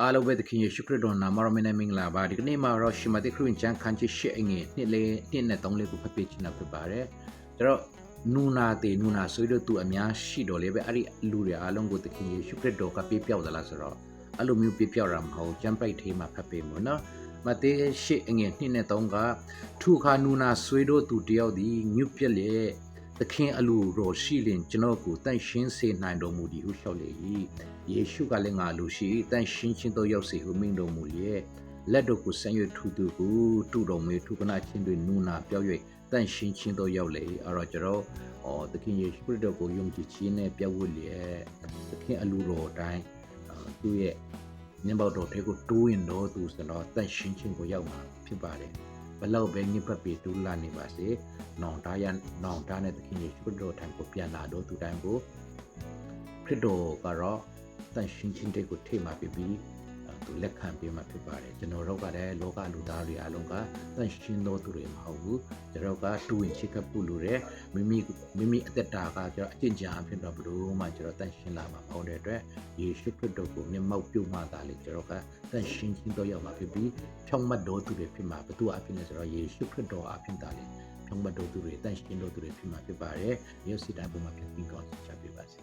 အားလုံးပဲသခင်ယေရှုခရစ်တော်နာမတော်နဲ့မင်္ဂလာပါဒီကနေ့မှာတော့ရှမတိခရစ်ကျမ်းခန်းကြီး၈အငယ်နှစ်နဲ့3လေးကိုဖတ်ပြချင်တာဖြစ်ပါတယ်ကျွန်တော်နူနာဆွေးတို့သူအများရှိတော်လေပဲအဲ့ဒီလူတွေအားလုံးကိုသခင်ယေရှုခရစ်တော်ကပြပြောက်သလားဆိုတော့အဲ့လိုမျိုးပြပြောက်တာမဟုတ်ကျမ်းပိုက်သေးမှာဖတ်ပေးမို့နော်မဿဲ၈အငယ်2နဲ့3ကထုခါနူနာဆွေးတို့သူတယောက်သည်ညွတ်ပြက်လေသခင်အလိုတော်ရှိလင်ကျွန်တော်ကိုတန့်ရှင်းစေနိုင်တော်မူသည်ဟုလျှောက်လေ၏ယေရှုကလည်းငါလူရှိတန့်ရှင်းခြင်းတို့ရောက်စေဟုမိန့်တော်မူလျက်လက်တော်ကိုဆန့်၍ထူသူကိုတူတော်မူထုကနာချင်းတွေနူနာပြောက်၍တန့်ရှင်းခြင်းတို့ရောက်လေအဲ့တော့ကျွန်တော်သခင်ယေရှုခရစ်တော်ကိုယုံကြည်ခြင်းနဲ့ပြောက်ဝတ်လျက်သခင်အလိုတော်အတိုင်းသူ့ရဲ့မျက်မှောက်တော်ထဲကိုတိုးရင်တော့သူဆိုတော့တန့်ရှင်းခြင်းကိုရောက်မှာဖြစ်ပါတယ်ဘလောက်ပဲညစ်ပတ်ပြီးတူလာနေပါစေနောင်တနဲ့သခင်ယေရှုခရစ်တော်ထံကိုပြန်လာတော့သူတိုင်းကိုခရစ်တော်ကတော့တန်ရှင်းခြင်းတွေကိုထိမှပြပြီးသူလက်ခံပေးမှဖြစ်ပါတယ်ကျွန်တော်တို့ကလည်းလောကလူသားတွေအလုံးကတန်ရှင်းတော်သူတွေမဟုတ်ဘူးကျွန်တော်ကတူဝင်ချစ်ကပ်ဖို့လိုတယ်မိမိအသက်တာကကျွန်တော်အကျင့်ကြံအဖြစ်တော့ဘလို့မှကျွန်တော်တန်ရှင်းလာမှာမဟုတ်တဲ့အတွက်ယေရှုခရစ်တော်ကိုမျက်မှောက်ပြုမှသာလေကျွန်တော်ကတန်ရှင်းခြင်းတော်ရောက်မှာဖြစ်ပြီးဖြောင့်မတ်တော်သူတွေဖြစ်မှာဘသူအဖြစ်လဲဆိုတော့ယေရှုခရစ်တော်အဖြစ်သာလေဖြောင့်မတ်တော်သူတွေတန်ရှင်းတော်သူတွေဖြစ်မှာဖြစ်ပါတယ်ယေရှုတိုင်းပေါ်မှာဖြစ်ပြီးကောင်းချပေးပါစေ